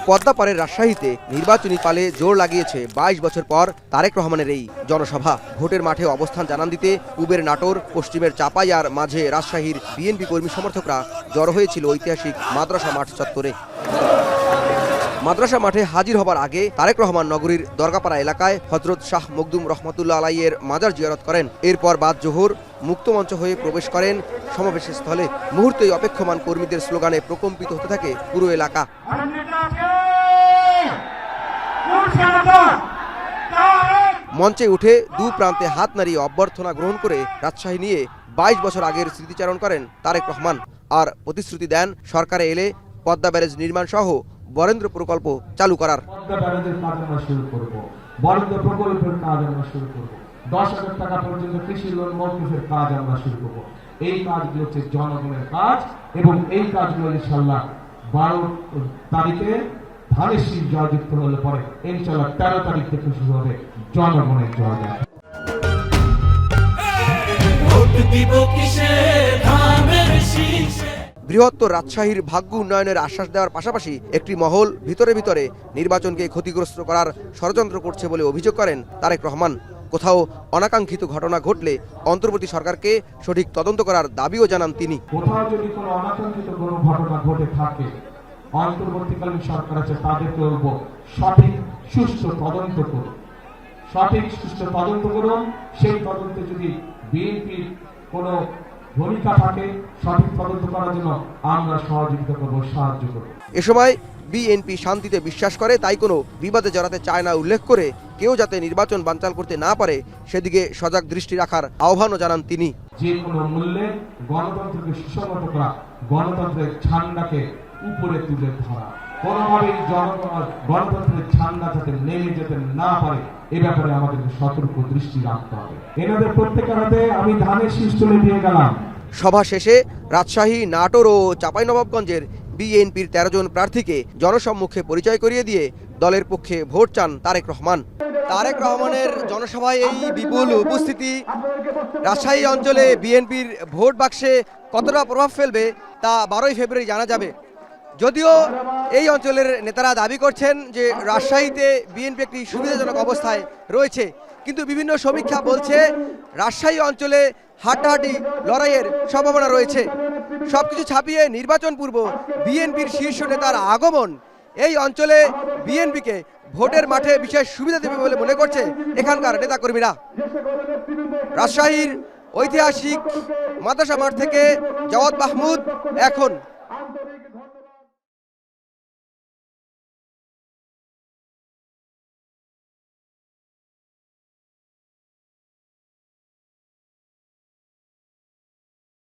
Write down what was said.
পদ্মাপাড়ের রাজশাহীতে নির্বাচনী পালে জোর লাগিয়েছে 22 বছর পর তারেক রহমানের এই জনসভা। ভোটের মাঠে অবস্থান জানান দিতে পূবের নাটোর, পশ্চিমের চাপাই আর মাঝে রাজশাহীর বিএনপি কর্মী সমর্থকরা জড়ো হয়েছিল ঐতিহাসিক মাদ্রাসা মাঠ চত্বরে। মাদ্রাসা মাঠে হাজির হবার আগে তারেক রহমান নগরীর দরগাপাড়া এলাকায় হযরত শাহ মখদুম রহমতুল্লাহ আলাইয়ের মাজার জিয়ারত করেন। এরপর বাদ জোহর মুক্তমঞ্চ হয়ে প্রবেশ করেন সমাবেশের স্থলে। মুহূর্তেই অপেক্ষমান কর্মীদের স্লোগানে প্রকম্পিত হতে থাকে পুরো এলাকা। মঞ্চে উঠে দু প্রান্তে হাত নাড়িয়ে অভ্যর্থনা গ্রহণ করে রাজশাহী নিয়ে 22 বছর আগের স্মৃতিচারণ করেন তারেক রহমান আর প্রতিশ্রুতি দেন সরকারে এলে পদ্মা ব্যারেজ নির্মাণ সহ বরেন্দ্র প্রকল্প চালু করার। পদ্মা ব্যারেজের কাজ আমরা শুরু করব, বরেন্দ্র প্রকল্পের কাজ আমরা শুরু করব, 10,000 টাকা পর্যন্ত কৃষি লোন মৌকুফের কাজ আমরা শুরু করব। এই কাজগুলো হচ্ছে জনগণের কাজ এবং এই কাজগুলো ইনশাআল্লাহ 12 তারিখে ধানের শীষ জয়যুক্ত হলে পরে ইনশাআল্লাহ 13 তারিখ থেকে শুরু হবে জনগণের জয়। বৃহত্তর রাজশাহীর ভাগ্য উন্নয়নের আশ্বাস দেওয়ার পাশাপাশি একটি মহল ভিতরে ভিতরে নির্বাচনকে ক্ষতিগ্রস্ত করার ষড়যন্ত্র করছে বলে অভিযোগ করেন তারেক রহমান। কোথাও অনাকাঙ্ক্ষিত ঘটনা ঘটলে অন্তর্বর্তী সরকারকে সঠিক তদন্ত করার দাবিও জানান তিনি। কোথাও যদি কোনো অনাকাঙ্ক্ষিত কোনো ঘটনা ঘটে থাকে, অন্তর্বর্তীকালীন সরকার আছে তাদেরকে বলবো সঠিক সুষ্ঠু তদন্ত করুন, সঠিক সুষ্ঠু তদন্ত করুন। সেই তদন্তে যদি বিএনপির কোনো ভূমিকা থাকে সঠিক তদন্ত করার জন্য আমরা সহযোগিতা করব, সাহায্য করব। এ সময় বিএনপি শান্তিতে বিশ্বাস করে, তাই কোনো বিবাদে জড়াতে চায় না উল্লেখ করে কেউ যাতে নির্বাচন বানচাল করতে না পারে সেদিকে সজাগ দৃষ্টি রাখার আহ্বানও জানান তিনি। যে কোনো মূল্যে গণতন্ত্রকে সুসংহত করা, গণতন্ত্রের ঝান্ডাকে উপরে তুলে ধরা, কোনোভাবেই জনগণ গণতন্ত্রের ঝান্ডা যাতে নেমে যেতে না পারে এ ব্যাপারে আমাদেরকে সতর্ক দৃষ্টি রাখতে হবে। এনাদের প্রত্যেকের হাতে আমি ধানের শীষ তুলে দিয়ে গেলাম। সভা শেষে রাজশাহী, নাটোর ও চাঁপাইনবাবগঞ্জের বিএনপির 13 জন প্রার্থীকে জনসম্মুখে পরিচয় করিয়ে দিয়ে দলের পক্ষে ভোট চান তারেক রহমান। তারেক রহমানের জনসভায় এই বিপুল উপস্থিতি রাজশাহী অঞ্চলে বিএনপির ভোট বাক্সে কতটা প্রভাব ফেলবে তা 12ই ফেব্রুয়ারি জানা যাবে। যদিও এই অঞ্চলের নেতারা দাবি করছেন যে রাজশাহীতে বিএনপি একটি সুবিধাজনক অবস্থায় রয়েছে, কিন্তু বিভিন্ন সমীক্ষা বলছে রাজশাহী অঞ্চলে হাড্ডাহাড্ডি লড়াইয়ের সম্ভাবনা রয়েছে। সবকিছু ছাপিয়ে নির্বাচন পূর্ব বিএনপির শীর্ষ নেতার আগমন এই অঞ্চলে বিএনপিকে ভোটের মাঠে বিশেষ সুবিধা দেবে বলে মনে করছে এখানকার নেতাকর্মীরা। রাজশাহীর ঐতিহাসিক মাদ্রাসা মাঠ থেকে জাওয়াদ মাহমুদ, এখন।